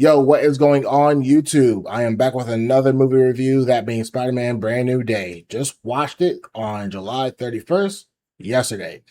Yo, what is going on YouTube? I am back with another movie review, that being Spider-Man Brand New Day. Just watched it on July 31st, yesterday.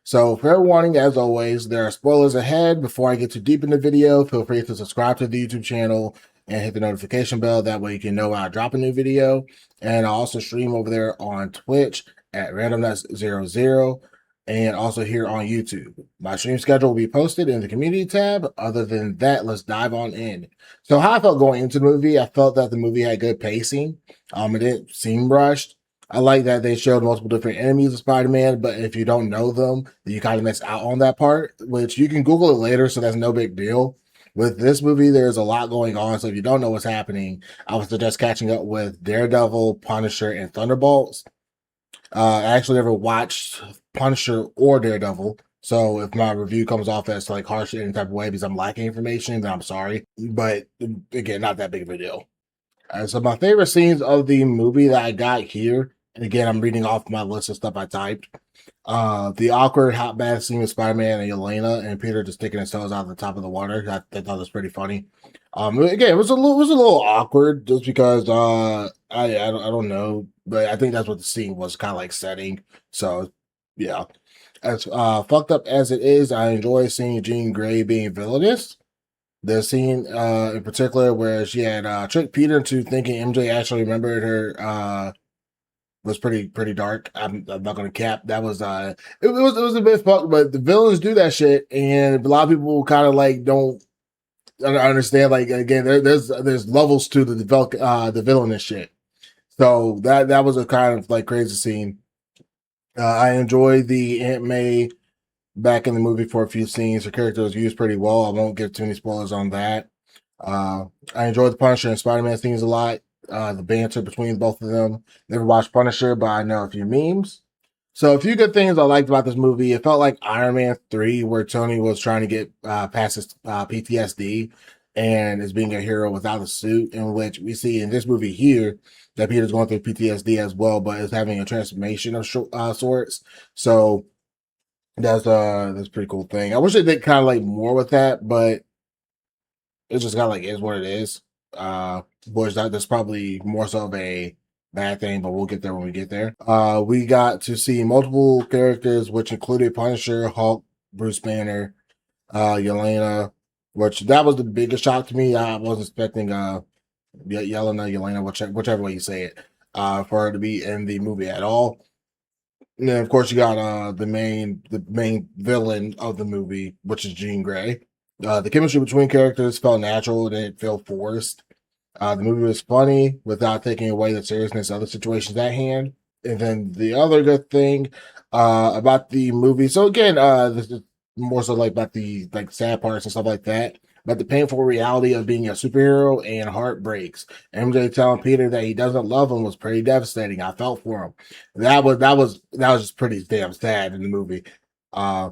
So fair warning, as always, there are spoilers ahead. Before I get too deep in the video, feel free to subscribe to the YouTube channel and hit the notification bell. That way you can know when I drop a new video. And I also stream over there on Twitch at randomnuts00 and also here on YouTube. My stream schedule will be posted in the community tab. Other than that, let's dive on in. So how I felt going into the movie, I felt that the movie had good pacing. It didn't seem rushed. I like that they showed multiple different enemies of Spider-Man, but if you don't know them, you kind of miss out on that part, which you can Google it later, so that's no big deal. With this movie, there's a lot going on, so if you don't know what's happening, I would suggest catching up with Daredevil, Punisher, and Thunderbolts. I actually never watched Punisher or Daredevil, so if my review comes off as like harsh in any type of way because I'm lacking information, then I'm sorry. But again, not that big of a deal. So my favorite scenes of the movie that I got here, and again, I'm reading off my list of stuff I typed. The awkward hot bath scene with Spider-Man and Elena and Peter just sticking his toes out of the top of the water. I thought was pretty funny. Again, it was a little awkward just because I don't know, but I think that's what the scene was kind of like setting. So yeah, as fucked up as it is, I enjoy seeing Jean Grey being villainous. The scene in particular where she had tricked Peter into thinking MJ actually remembered her was pretty dark. I'm not gonna cap. That was it was a bit fucked, but the villains do that shit, and a lot of people kind of like don't understand. Like again, there's levels to the villainous shit. So that was a kind of like crazy scene. I enjoyed the Aunt May back in the movie for a few scenes. Her character was used pretty well. I won't give too many spoilers on that. I enjoyed the Punisher and Spider-Man scenes a lot. The banter between both of them. Never watched Punisher, but I know a few memes. So a few good things I liked about this movie. It felt like Iron Man 3, where Tony was trying to get past his PTSD and is being a hero without a suit, in which we see in this movie here that Peter's going through PTSD as well, but is having a transformation of sorts. So that's a pretty cool thing. I wish they did kind of like more with that, but it's just kind of like is what it is. Which that's probably more so of a bad thing, but we'll get there when we get there. We got to see multiple characters, which included Punisher, Hulk, Bruce Banner, Yelena, which that was the biggest shock to me. I wasn't expecting Yelena, whichever way you say it, for her to be in the movie at all. And then of course you got the main villain of the movie, which is Jean Grey. The chemistry between characters felt natural and it felt forced. The movie was funny without taking away the seriousness of the situations at hand. And then the other good thing about the movie, so again, this is more so like about the like sad parts and stuff like that. But the painful reality of being a superhero and heartbreaks. MJ telling Peter that he doesn't love him was pretty devastating. I felt for him. That was just pretty damn sad in the movie. Uh,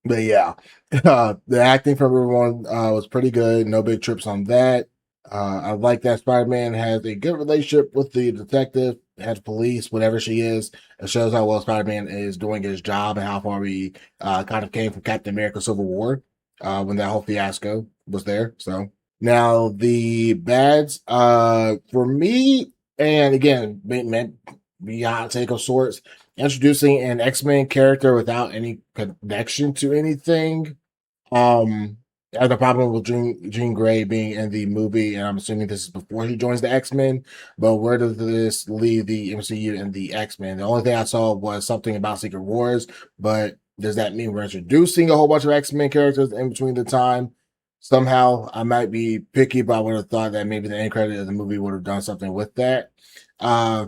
but yeah, the acting from everyone was pretty good. No big trips on that. I like that Spider-Man has a good relationship with the detective, head police, whatever she is. It shows how well Spider-Man is doing his job and how far we kind of came from Captain America Civil War when that whole fiasco was there. So now the bads for me, and again, meant beyond take of sorts, introducing an X-Men character without any connection to anything. I have the problem with Jean Grey being in the movie, and I'm assuming this is before he joins the X-Men. But where does this leave the MCU and the X-Men? The only thing I saw was something about Secret Wars, but does that mean we're introducing a whole bunch of X-Men characters in between the time? Somehow, I might be picky, but I would have thought that maybe the end credit of the movie would have done something with that. Uh,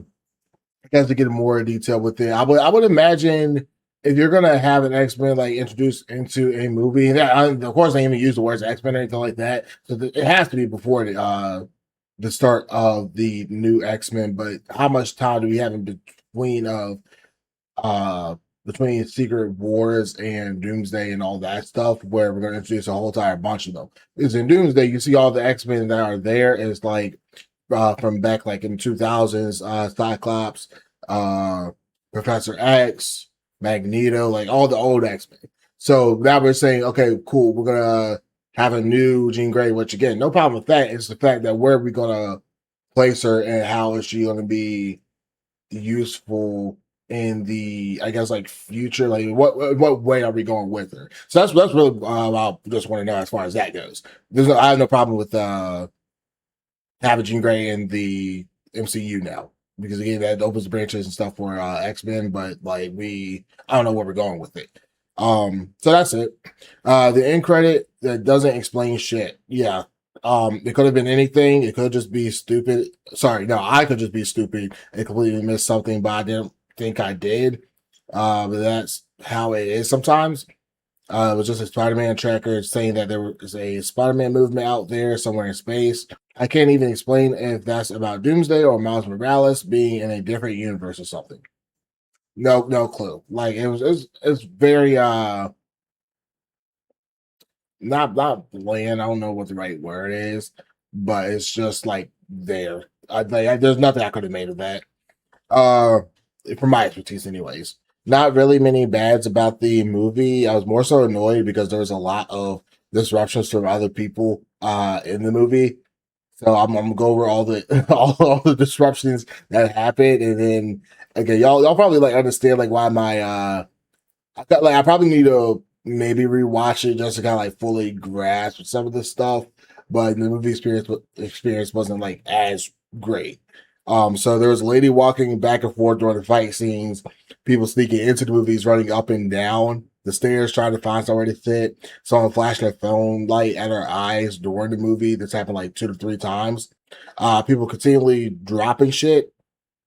guys to get more detail with it. I would imagine if you're gonna have an X-Men like introduced into a movie, of course I even use the words X-Men or anything like that. So it has to be before the start of the new X-Men. But how much time do we have in uh between Secret Wars and Doomsday and all that stuff, where we're gonna introduce a whole entire bunch of them? Because in Doomsday, you see all the X-Men that are there is like from back like in 2000s, Cyclops, uh, Professor X, Magneto, like all the old X-Men. So now we're saying, okay, cool, we're gonna have a new Jean Grey, which again, no problem with that. It's the fact that where are we gonna place her and how is she gonna be useful in the, I guess, like future, like what way are we going with her? So that's really I just want to know as far as that goes. I have no problem with having Jean Grey in the MCU now, because again that opens branches and stuff for X-Men, but like I don't know where we're going with it. So that's it. The end credit that doesn't explain shit. Yeah. It could have been anything. It could just be stupid. Sorry, no, I could just be stupid and completely miss something, but I didn't think I did. But that's how it is sometimes. It was just a Spider-Man tracker saying that there was a Spider-Man movement out there somewhere in space. I can't even explain if that's about Doomsday or Miles Morales being in a different universe or something. No clue. Like it was very not bland. I don't know what the right word is, but it's just like there. There's nothing I could have made of that. Uh, from my expertise, anyways. Not really many bads about the movie. I was more so annoyed because there was a lot of disruptions from other people in the movie. So I'm gonna go over all the all the disruptions that happened, and then again, y'all probably like understand like why my I probably need to maybe rewatch it just to kind of like fully grasp some of this stuff. But the movie experience wasn't like as great. So there was a lady walking back and forth during the fight scenes, people sneaking into the movies, running up and down the stairs, trying to find somewhere to sit. Someone flashing a phone light at her eyes during the movie. This happened like 2 to 3 times. People continually dropping shit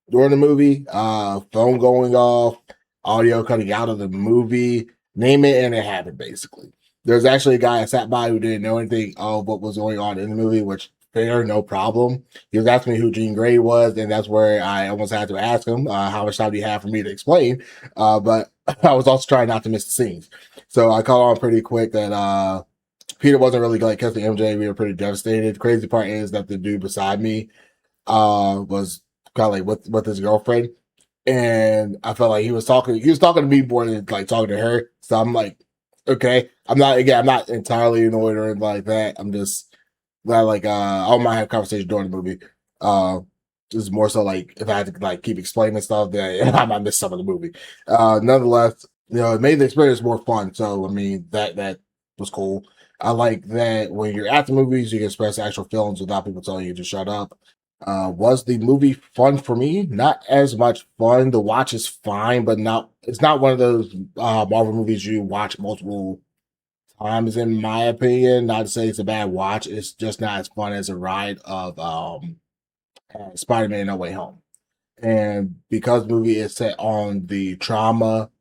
during the movie, phone going off, audio cutting out of the movie, name it, and it happened basically. There's actually a guy I sat by who didn't know anything of what was going on in the movie, which fair, no problem. He was asking me who Jean Grey was, and that's where I almost had to ask him how much time do you have for me to explain. But I was also trying not to miss the scenes, so I caught on pretty quick that Peter wasn't really like catching MJ. We were pretty devastated. The crazy part is that the dude beside me was kind of like with his girlfriend, and I felt like he was talking to me more than like talking to her. So I'm like, okay, I'm not entirely annoyed or anything like that. I'm just glad like I don't mind having conversation during the movie. This is more so like if I had to like keep explaining stuff, that I might miss some of the movie. Nonetheless, it made the experience more fun. So I mean that was cool. I like that when you're at the movies, you can express actual feelings without people telling you to shut up. Was the movie fun for me? Not as much fun. The watch is fine, but not. It's not one of those Marvel movies you watch multiple times. In my opinion, not to say it's a bad watch. It's just not as fun as a ride of Spider-Man: No Way Home. And because the movie is set on the trauma,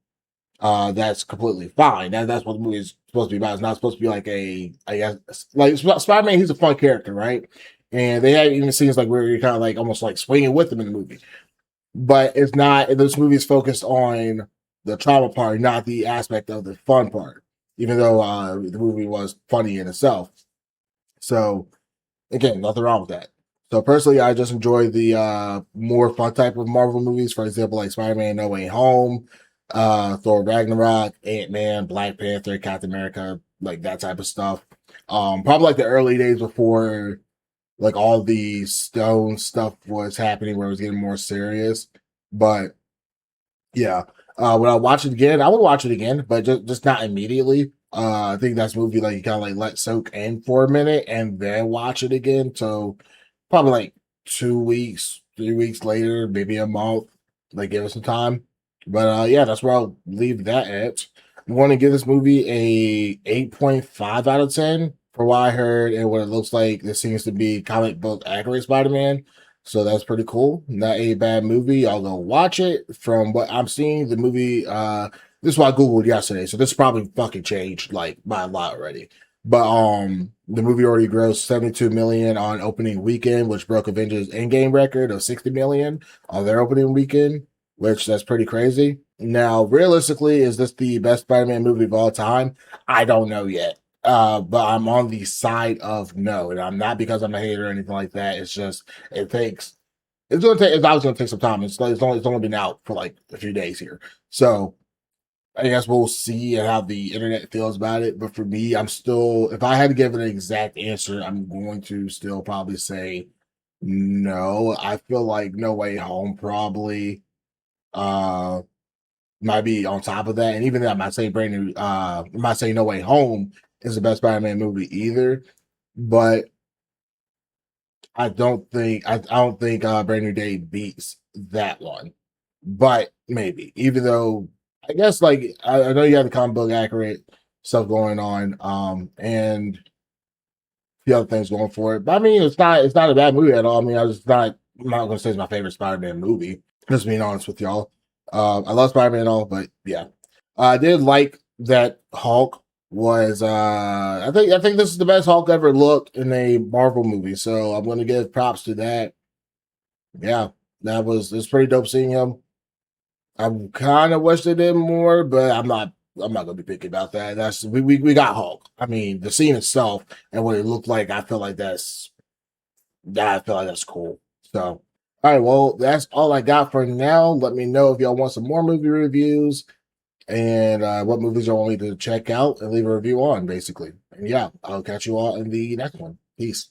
that's completely fine. That's what the movie is supposed to be about. It's not supposed to be like I guess, like Spider-Man. He's a fun character, right? And they have even scenes like where you're kind of like almost like swinging with him in the movie. But it's not. This movie is focused on the trauma part, not the aspect of the fun part. Even though the movie was funny in itself. So again, nothing wrong with that. So personally, I just enjoy the more fun type of Marvel movies. For example, like Spider-Man: No Way Home, Thor: Ragnarok, Ant-Man, Black Panther, Captain America, like that type of stuff. Probably like the early days before like all the stone stuff was happening, where it was getting more serious. But yeah, when I watch it again, I would watch it again, but just not immediately. I think that's a movie like you kind of like let soak in for a minute and then watch it again. So probably like 2 weeks, 3 weeks later, maybe a month. Like give it some time. But yeah, that's where I'll leave that at. I'm going to give this movie a 8.5 out of 10 for what I heard and what it looks like. This seems to be comic book accurate Spider-Man. So that's pretty cool. Not a bad movie. I'll go watch it. From what I'm seeing, the movie this is what I Googled yesterday, so this probably fucking changed like by a lot already. But the movie already grossed 72 million on opening weekend, which broke Avengers Endgame record of 60 million on their opening weekend, which that's pretty crazy. Now, realistically, is this the best Spider-Man movie of all time? I don't know yet. But I'm on the side of no, and I'm not because I'm a hater or anything like that. It's just it takes it's gonna take it's obviously gonna take some time. It's only been out for like a few days here. So I guess we'll see how the internet feels about it. But for me, I'm still, if I had to give an exact answer, I'm going to still probably say no. I feel like No Way Home probably uh might be on top of that. And even that, I'm not saying I'm not saying No Way Home is the best Spider-Man movie either. But I don't think Brand New Day beats that one. But maybe. Even though I guess like I know you have the comic book accurate stuff going on, and the other things going for it. But I mean it's not a bad movie at all. I mean, I'm not gonna say it's my favorite Spider-Man movie, just being honest with y'all. I love Spider-Man and all, but yeah. I did like that Hulk was I think this is the best Hulk ever looked in a Marvel movie. So I'm gonna give props to that. Yeah, it's pretty dope seeing him. I kind of wish they did more, but I'm not gonna be picky about that. That's we got Hulk. I mean, the scene itself and what it looked like, I feel like that's cool. So, all right, well, that's all I got for now. Let me know if y'all want some more movie reviews and what movies you want me to check out and leave a review on, basically. And yeah, I'll catch you all in the next one. Peace.